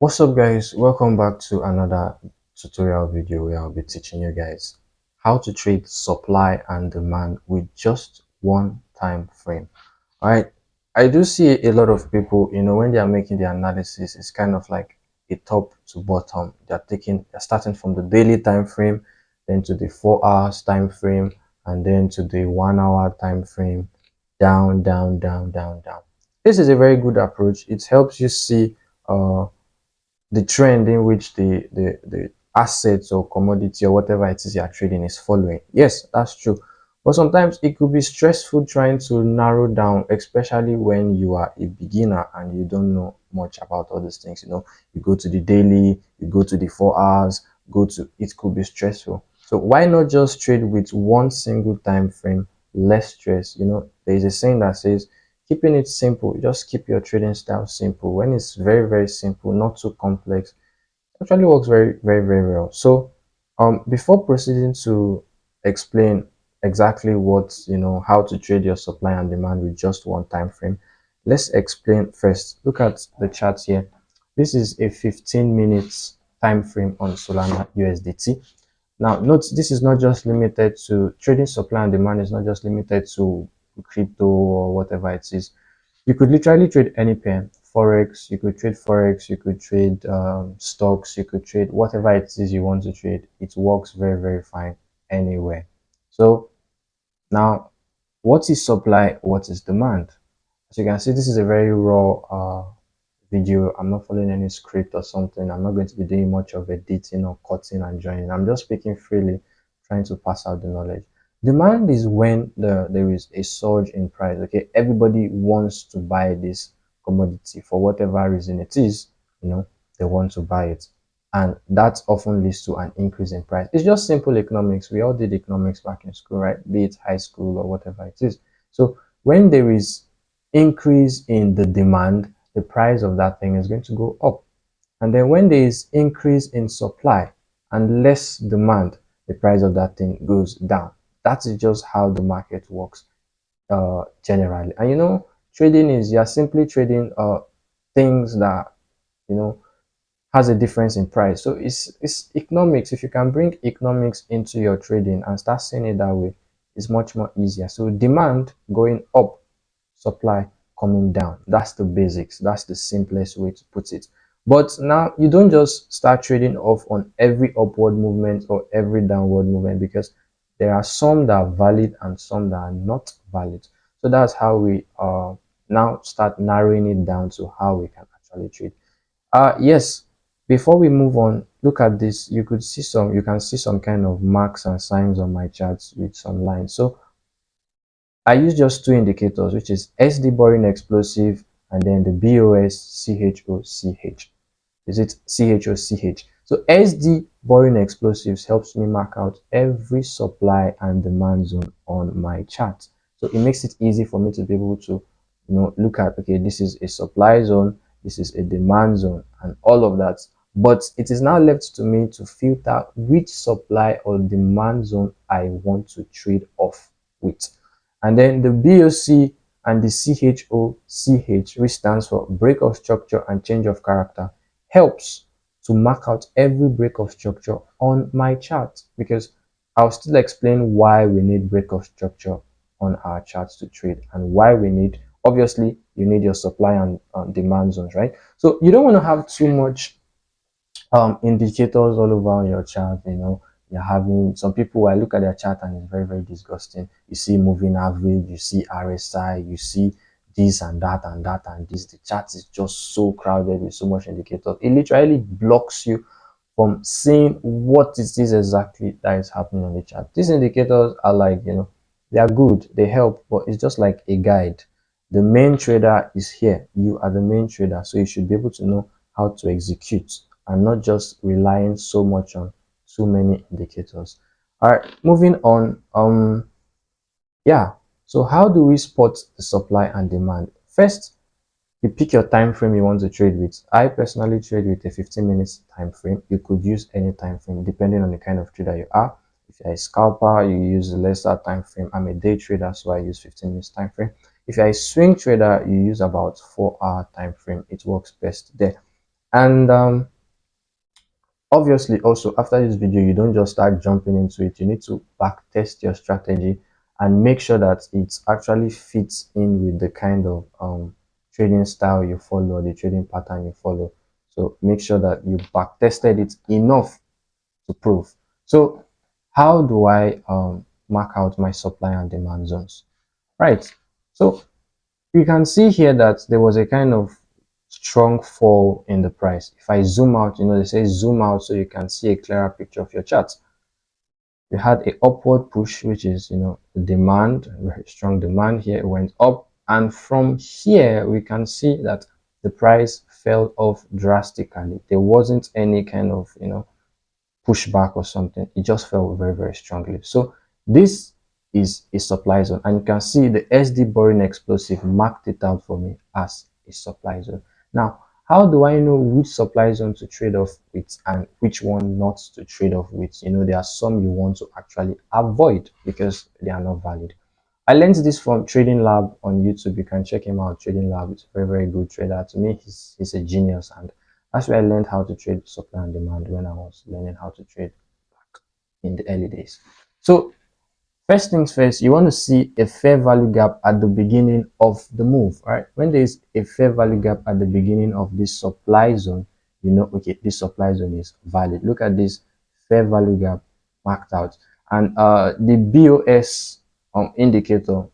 What's up guys, welcome back to another tutorial video where I'll be teaching you guys how to trade supply and demand with just one time frame. All right, I do see a lot of people, when they are making the analysis, it's kind of like a top to bottom. They're starting from the daily time frame, then to the 4 hours time frame, and then to the 1 hour time frame, down, down, down, down, down. This is a very good approach. It helps you see uh the trend in which the assets or commodity or whatever it is you're trading is following. Yes, that's true. But sometimes it could be stressful trying to narrow down, especially when you are a beginner and you don't know much about all these things. You go to the daily, you go to the 4 hours, it could be stressful. So why not just trade with one single time frame, less stress? There's a saying that says keeping it simple, just keep your trading style simple. When it's very, very simple, not too complex, actually works very, very, very well. So before proceeding to explain exactly how to trade your supply and demand with just one time frame, let's explain first. Look at the chart here. This is a 15 minutes time frame on Solana USDT. Now, note this is not just limited to trading supply and demand, is not just limited to crypto or whatever it is. You could literally trade any pair. Forex, you could trade stocks, you could trade whatever it is you want to trade. It works very, very fine anywhere. So now, what is supply? What is demand? As you can see, this is a very raw video. I'm not following any script or something. I'm not going to be doing much of editing or cutting and joining. I'm just speaking freely, trying to pass out the knowledge. Demand is when there is a surge in price. Okay, everybody wants to buy this commodity for whatever reason it is. You know, they want to buy it, and that often leads to an increase in price. It's just simple economics. We all did economics back in school, right? Be it high school or whatever it is. So when there is increase in the demand, the price of that thing is going to go up. And then when there is increase in supply and less demand, the price of that thing goes down. That is just how the market works generally. And trading is you're simply trading things that you know has a difference in price. So it's economics. If you can bring economics into your trading and start seeing it that way, it's much more easier. So demand going up, supply coming down. That's the basics. That's the simplest way to put it. But now you don't just start trading off on every upward movement or every downward movement, because there are some that are valid and some that are not valid. So that's how we now start narrowing it down to how we can actually trade. Yes, before we move on, look at this. You can see some kind of marks and signs on my charts with some lines. So I use just two indicators, which is SD boring explosive and then the BOS CHOCH. Is it CHOCH? So SD boring explosives helps me mark out every supply and demand zone on my chart. So it makes it easy for me to be able to, look at, okay, this is a supply zone, this is a demand zone, and all of that. But it is now left to me to filter which supply or demand zone I want to trade off with. And then the BOC and the CHOCH, which stands for break of structure and change of character, helps to mark out every break of structure on my chart, because I'll still explain why we need break of structure on our charts to trade, and why we need, obviously you need your supply and demand zones, right? So you don't want to have too much indicators all over on your chart. You're having some people, I look at their chart and it's very, very disgusting. You see moving average, you see RSI, you see this and that and that and this. The chart is just so crowded with so much indicators. It literally blocks you from seeing what it is exactly that is happening on the chart. These indicators are like, they are good, they help, but it's just like a guide. The main trader is here. You are the main trader, so you should be able to know how to execute and not just relying so much on too many indicators. All right, moving on. Yeah. So how do we spot the supply and demand? First, you pick your time frame you want to trade with. I personally trade with a 15 minutes time frame. You could use any time frame depending on the kind of trader you are. If you're a scalper, you use a lesser time frame. I'm a day trader, so I use 15 minutes time frame. If you're a swing trader, you use about 4 hour time frame. It works best there. And obviously, also after this video, you don't just start jumping into it. You need to back test your strategy and make sure that it actually fits in with the kind of trading style you follow, the trading pattern you follow. So make sure that you back tested it enough to prove. So how do I mark out my supply and demand zones? Right. So you can see here that there was a kind of strong fall in the price. If I zoom out, they say zoom out so you can see a clearer picture of your chart. We had a upward push, which is, demand, very strong demand here. It went up. And from here, we can see that the price fell off drastically. There wasn't any kind of, pushback or something. It just fell very, very strongly. So this is a supply zone. And you can see the SD boring explosive marked it out for me as a supply zone. Now, how do I know which supply zone to trade off with and which one not to trade off with? There are some you want to actually avoid because they are not valid. I learned this from Trading Lab on YouTube. You can check him out. Trading Lab is a very, very good trader. To me, he's a genius, and that's where I learned how to trade supply and demand when I was learning how to trade in the early days. So first things first, you want to see a fair value gap at the beginning of the move, right? When there is a fair value gap at the beginning of this supply zone, okay, this supply zone is valid. Look at this fair value gap marked out. And the BOS indicator,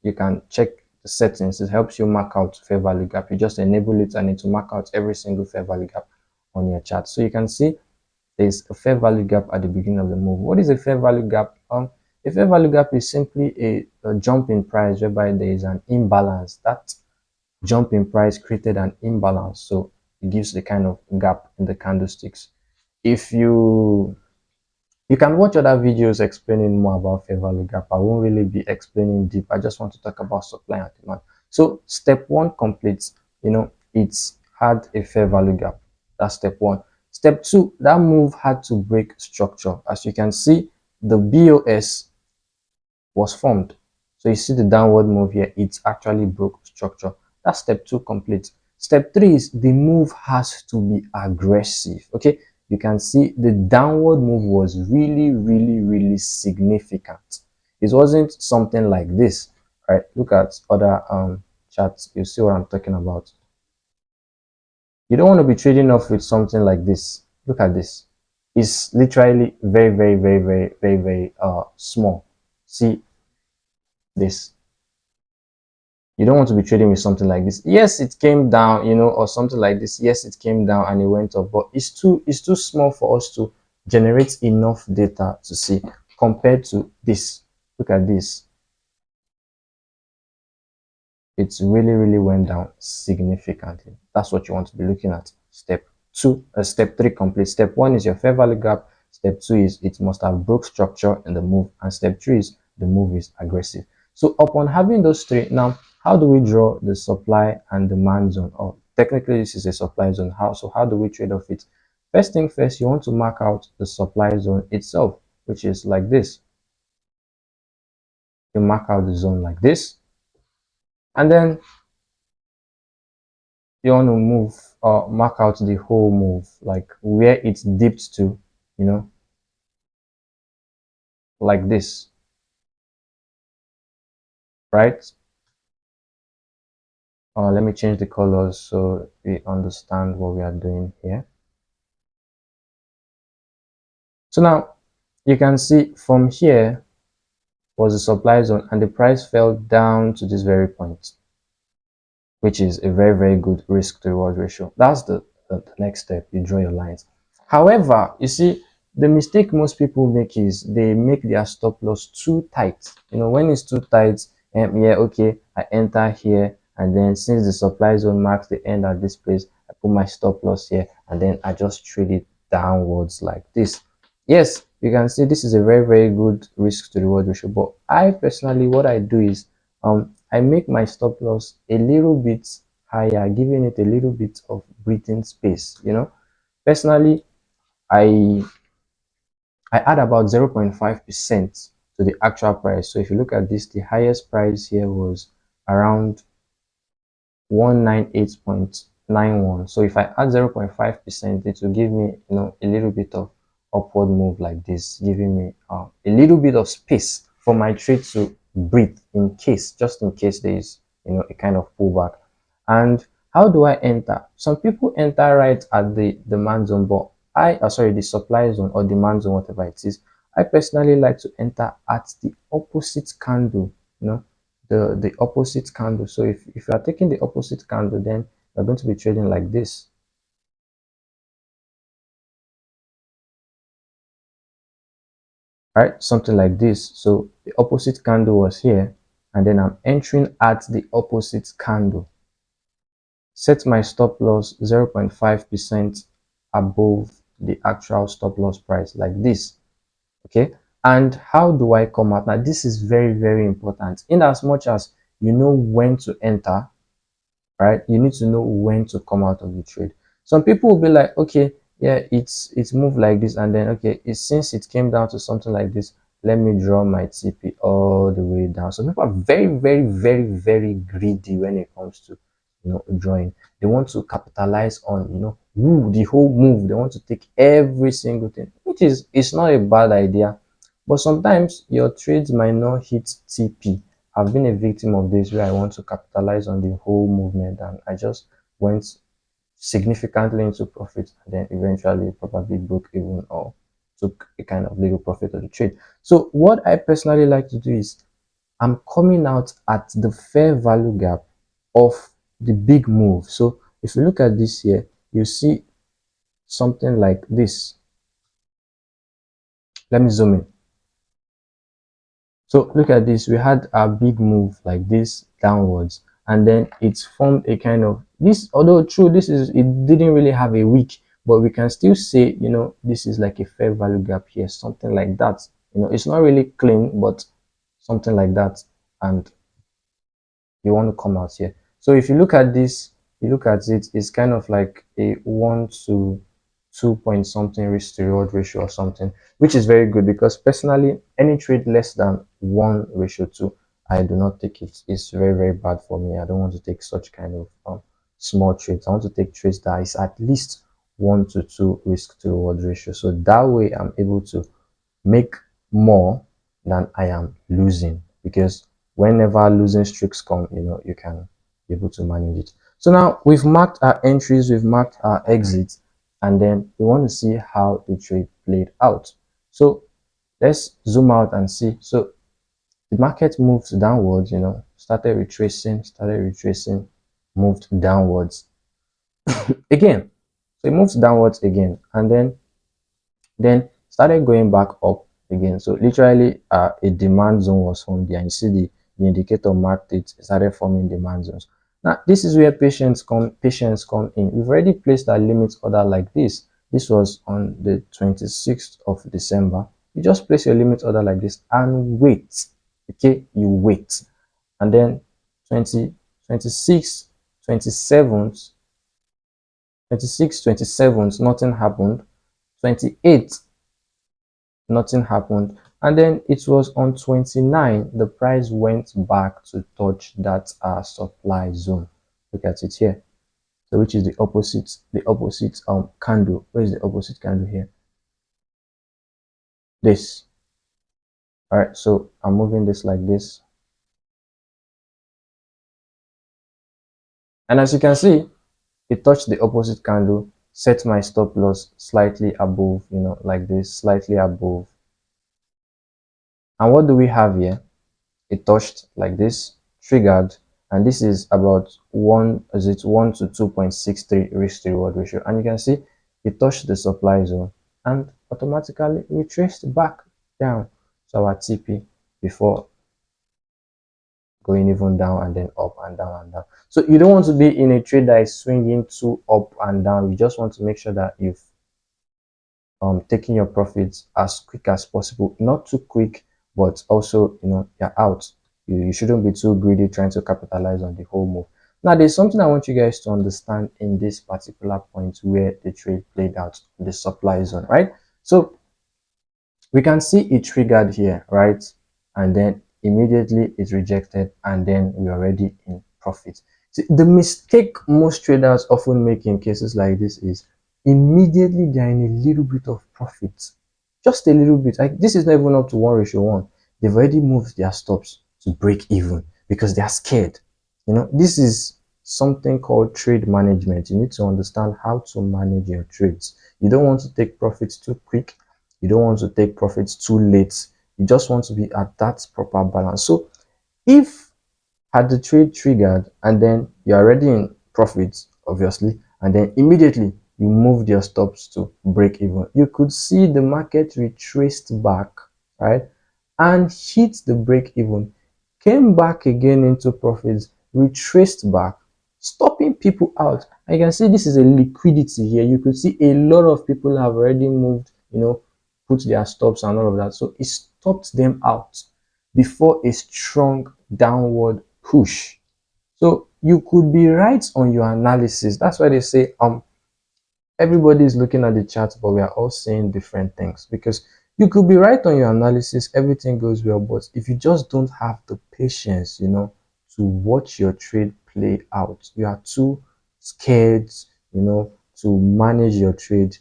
you can check the settings. It helps you mark out fair value gap. You just enable it and it will mark out every single fair value gap on your chart. So you can see there's a fair value gap at the beginning of the move. What is a fair value gap? A fair value gap is simply a jump in price whereby there is an imbalance. That jump in price created an imbalance, so it gives the kind of gap in the candlesticks. If you can watch other videos explaining more about fair value gap. I won't really be explaining deep. I just want to talk about supply and demand. So step one completes, it's had a fair value gap. That's step one. Step two, that move had to break structure. As you can see, the BOS was formed. So you see the downward move here, it actually broke structure. That's step two complete. Step three is the move has to be aggressive. Okay, you can see the downward move was really, really, really significant. It wasn't something like this. Right, look at other charts, you see what I'm talking about. You don't want to be trading off with something like this. Look at this. It's literally very, very, very, very, very, very small. See this. You don't want to be trading with something like this. Yes, it came down, or something like this. Yes, it came down and it went up, but it's too small for us to generate enough data to see compared to this. Look at this. It's really, really went down significantly. That's what you want to be looking at. Step three complete. Step one is your fair value gap. Step two is it must have broke structure in the move, and step three is the move is aggressive. So upon having those three, now how do we draw the supply and demand zone? Or technically this is a supply zone. How do we trade off it? First thing first, you want to mark out the supply zone itself, which is like this. You mark out the zone like this, and then you want to move or mark out the whole move, like where it dipped to, like this, right? Let me change the colors so we understand what we are doing here. So now you can see from here was the supply zone and the price fell down to this very point, which is a very, very good risk to reward ratio. That's the next step. You draw your lines. However, you see, the mistake most people make is they make their stop loss too tight. When it's too tight, yeah, okay, I enter here, and then since the supply zone marks the end at this place, I put my stop loss here, and then I just trade it downwards like this. Yes, you can see this is a very, very good risk to reward ratio. But I personally, what I do is, I make my stop loss a little bit higher, giving it a little bit of breathing space. Personally, I I add about 0.5% to the actual price. So if you look at this, the highest price here was around 198 0.91. So if I add 0.5%, it will give me, a little bit of upward move like this, giving me a little bit of space for my trade to breathe just in case there is, a kind of pullback. And how do I enter? Some people enter right at the demand zone, but the supply zone or demand zone, whatever it is. I personally like to enter at the opposite candle, the opposite candle. So if you are taking the opposite candle, then you're going to be trading like this, right? Something like this. So the opposite candle was here, and then I'm entering at the opposite candle. Set my stop loss 0.5% above the actual stop loss price like this. Okay. And how do I come out? Now, this is very, very important. In as much as you know when to enter, right, you need to know when to come out of the trade. Some people will be like, okay, yeah, it's moved like this, and then okay, since it came down to something like this, let me draw my TP all the way down. So people are very, very, very, very greedy when it comes to, drawing. They want to capitalize on, the whole move. They want to take every single thing, which is, it's not a bad idea, but sometimes your trades might not hit TP. I've been a victim of this where I want to capitalize on the whole movement, and I just went significantly into profit, and then eventually probably broke even or took a kind of little profit of the trade. So what I personally like to do is I'm coming out at the fair value gap of the big move. So if you look at this here, you see something like this. Let me zoom in. So look at this. We had a big move like this downwards, and then it's formed a kind of this. Although true, it didn't really have a wick, but we can still say, this is like a fair value gap here, something like that. It's not really clean, but something like that. And you want to come out here. So if you look at this, you look at it, it's kind of like a 1 to 2 point something risk to reward ratio or something, which is very good because personally, any trade less than 1:2, I do not take it. It's very, very bad for me. I don't want to take such kind of small trades. I want to take trades that is at least 1 to 2 risk to reward ratio. So that way I'm able to make more than I am losing, because whenever losing streaks come, you can be able to manage it. So now we've marked our entries, we've marked our exits, and then we want to see how the trade played out. So let's zoom out and see. So the market moved downwards, started retracing, moved downwards again. So it moves downwards again, and then started going back up again. So literally a demand zone was formed there. You see the indicator marked it, started forming demand zones. Now this is where patience come in. We've already placed our limit order like this. This was on the 26th of December. You just place your limit order like this and wait. Okay, you wait. And then 20, 26, 27th, 26, 27th, nothing happened. 28th, nothing happened, and then it was on 29 the price went back to touch that supply zone. Look at it here. So which is the opposite candle. Where is the opposite candle here? This. All right, so I'm moving this like this, and as you can see, it touched the opposite candle, set my stop loss slightly above, like this, slightly above. And what do we have here? It touched like this, triggered, and this is about 1 to 2.63 risk to reward ratio, and you can see it touched the supply zone and automatically retraced back down to our TP before going even down and then up and down and down. So you don't want to be in a trade that is swinging too up and down. You just want to make sure that you've taking your profits as quick as possible, not too quick, but also, you're out. You shouldn't be too greedy trying to capitalize on the whole move. Now there's something I want you guys to understand in this particular point where the trade played out, the supply zone, right? So we can see it triggered here, right? And then immediately it's rejected, and then we're already in profit. See, the mistake most traders often make in cases like this is immediately they're in a little bit of profit. Just a little bit. Like this is not even up to 1:1. They've already moved their stops to break even because they are scared. This is something called trade management. You need to understand how to manage your trades. You don't want to take profits too quick. You don't want to take profits too late. You just want to be at that proper balance. So if had the trade triggered and then you're already in profits, obviously, and then immediately you moved your stops to break even, you could see the market retraced back, right, and hit the break even, came back again into profits, retraced back, stopping people out. And you can see this is a liquidity here. You could see a lot of people have already moved, put their stops and all of that. So it stopped them out before a strong downward push. So you could be right on your analysis. That's why they say everybody is looking at the chart, but we are all saying different things, because you could be right on your analysis, everything goes well, but if you just don't have the patience, to watch your trade play out, you are too scared, to manage your trade,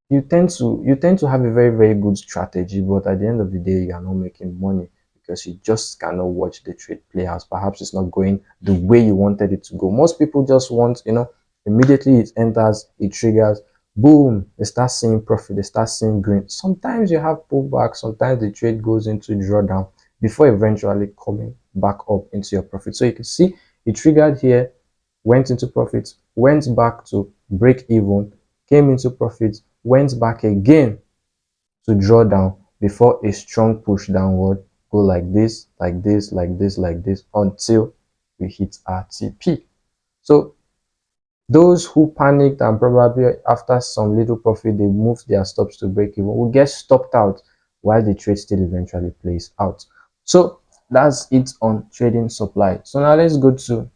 you tend to have a very, very good strategy, but at the end of the day you are not making money because you just cannot watch the trade play out. Perhaps it's not going the way you wanted it to go. Most people just want, immediately it enters, it triggers, boom, they start seeing profit, they start seeing green. Sometimes you have pullback, sometimes the trade goes into drawdown before eventually coming back up into your profit. So you can see it triggered here, went into profit, went back to break even, came into profit, went back again to draw down before a strong push downward, go like this, like this, like this, like this, until we hit our TP. So those who panicked and probably after some little profit, they moved their stops to break even, will get stopped out while the trade still eventually plays out. So that's it on trading supply. So now let's go to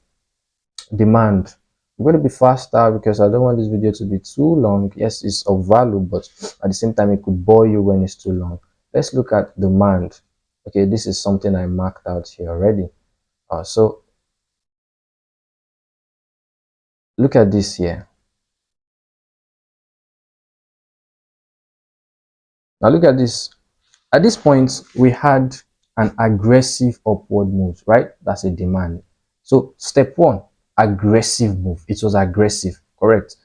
demand. I'm going to be faster because I don't want this video to be too long. Yes, it's of value, but at the same time it could bore you when it's too long. Let's look at demand. Okay, this is something I marked out here already. So look at this here. Now look at this. At this point, we had an aggressive upward move, right? That's a demand. So step one, aggressive move. It was aggressive, correct?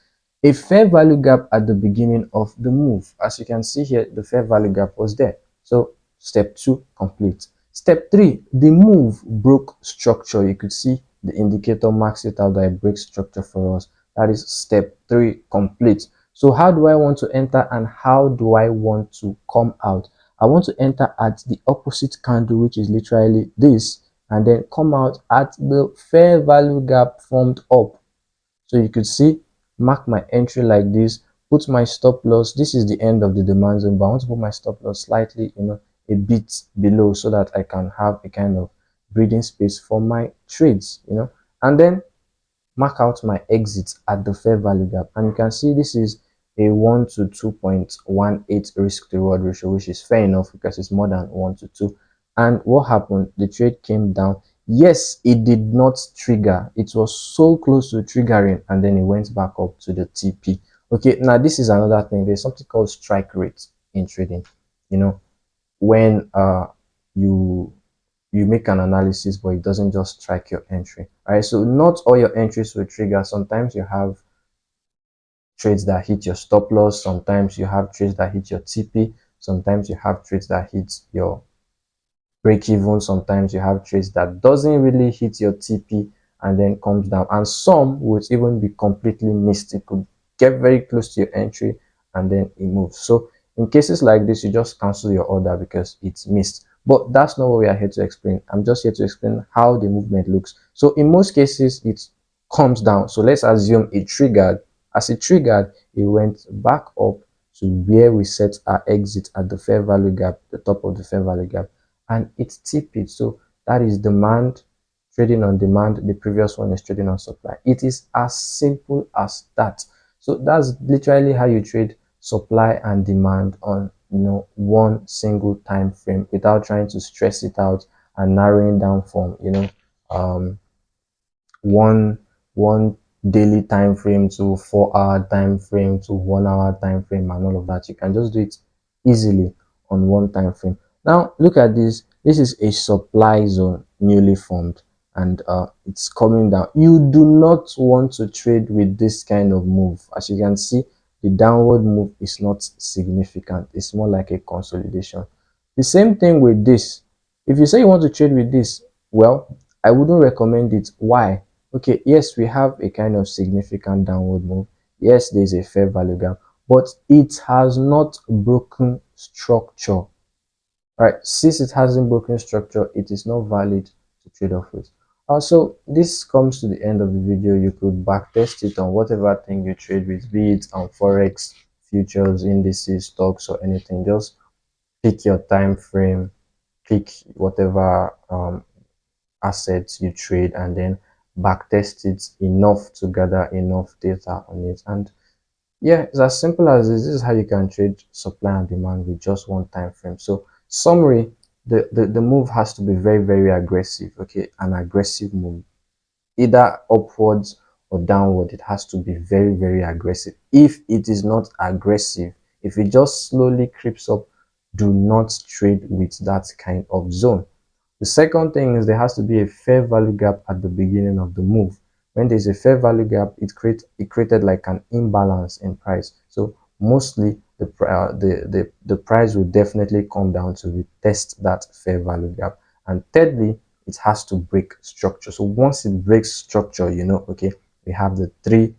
A fair value gap at the beginning of the move. As you can see here, the fair value gap was there. So step two, complete. Step three, the move broke structure. You could see the indicator marks it out that it breaks structure for us. That is step three, complete. So how do I want to enter and how do I want to come out? I want to enter at the opposite candle, which is literally this, and then come out at the fair value gap formed up. So you could see, mark my entry like this, put my stop loss. This is the end of the demand zone, but I want to put my stop loss slightly, a bit below so that I can have a kind of breathing space for my trades, and then mark out my exits at the fair value gap. And you can see this is a 1 to 2.18 risk to reward ratio, which is fair enough because it's more than 1 to 2. And what happened? The trade came down. Yes, it did not trigger. It was so close to triggering, and then it went back up to the TP. Okay, now this is another thing. There's something called strike rate in trading. When you make an analysis, but it doesn't just strike your entry. All right, so not all your entries will trigger. Sometimes you have trades that hit your stop loss, sometimes you have trades that hit your TP, sometimes you have trades that hit your break even, sometimes you have trades that doesn't really hit your TP and then comes down, and some would even be completely missed. It could get very close to your entry and then it moves. So in cases like this, you just cancel your order because it's missed. But that's not what we are here to explain. I'm just here to explain how the movement looks. So in most cases, it comes down. So let's assume it triggered. As it triggered, it went back up to where we set our exit at the fair value gap, the top of the fair value gap, and it's TP. So that is demand, trading on demand. The previous one is trading on supply. It is as simple as that. So that's literally how you trade supply and demand on one single time frame without trying to stress it out and narrowing down from um one daily time frame to 4 hour time frame to 1 hour time frame and all of that. You can just do it easily on one time frame. Now look at this. This is a supply zone newly formed, and it's coming down. You do not want to trade with this kind of move. As you can see, the downward move is not significant. It's more like a consolidation. The same thing with this. If you say you want to trade with this, well, I wouldn't recommend it. Why? Okay, yes, we have a kind of significant downward move. Yes, there's a fair value gap, but it has not broken structure. Right, since it hasn't broken structure, it is not valid to trade off with. Also, this comes to the end of the video. You could backtest it on whatever thing you trade with, be it on Forex, futures, indices, stocks, or anything. Just pick your time frame, pick whatever assets you trade, and then backtest it enough to gather enough data on it. And yeah, it's as simple as this. This is how you can trade supply and demand with just one time frame. So summary, the move has to be very, very aggressive. Okay, an aggressive move, either upwards or downward. It has to be very, very aggressive. If it is not aggressive, if it just slowly creeps up, do not trade with that kind of zone. The second thing is there has to be a fair value gap at the beginning of the move. When there's a fair value gap, it created like an imbalance in price. So mostly the price will definitely come down to retest that fair value gap. And thirdly, it has to break structure. So once it breaks structure, you know, okay, we have the three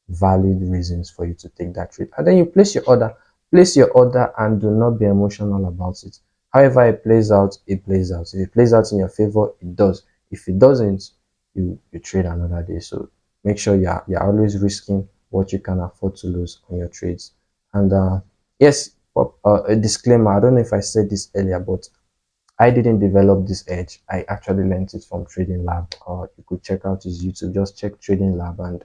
valid reasons for you to take that trade, and then you place your order and do not be emotional about it. However it plays out, it plays out. If it plays out in your favor, it does. If it doesn't, you trade another day. So make sure you're always risking what you can afford to lose on your trades. And yes, a disclaimer, I don't know if I said this earlier, but I didn't develop this edge. I actually learned it from Trading Lab. You could check out his YouTube. Just check Trading Lab and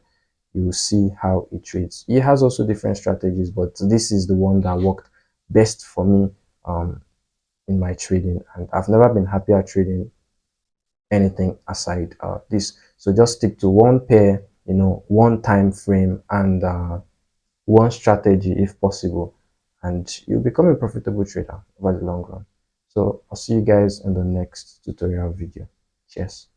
you will see how it trades. He has also different strategies, but this is the one that worked best for me in my trading. And I've never been happier trading anything aside this. So just stick to one pair, you know, one time frame, and one strategy if possible, and you'll become a profitable trader over the long run. So I'll see you guys in the next tutorial video. Cheers.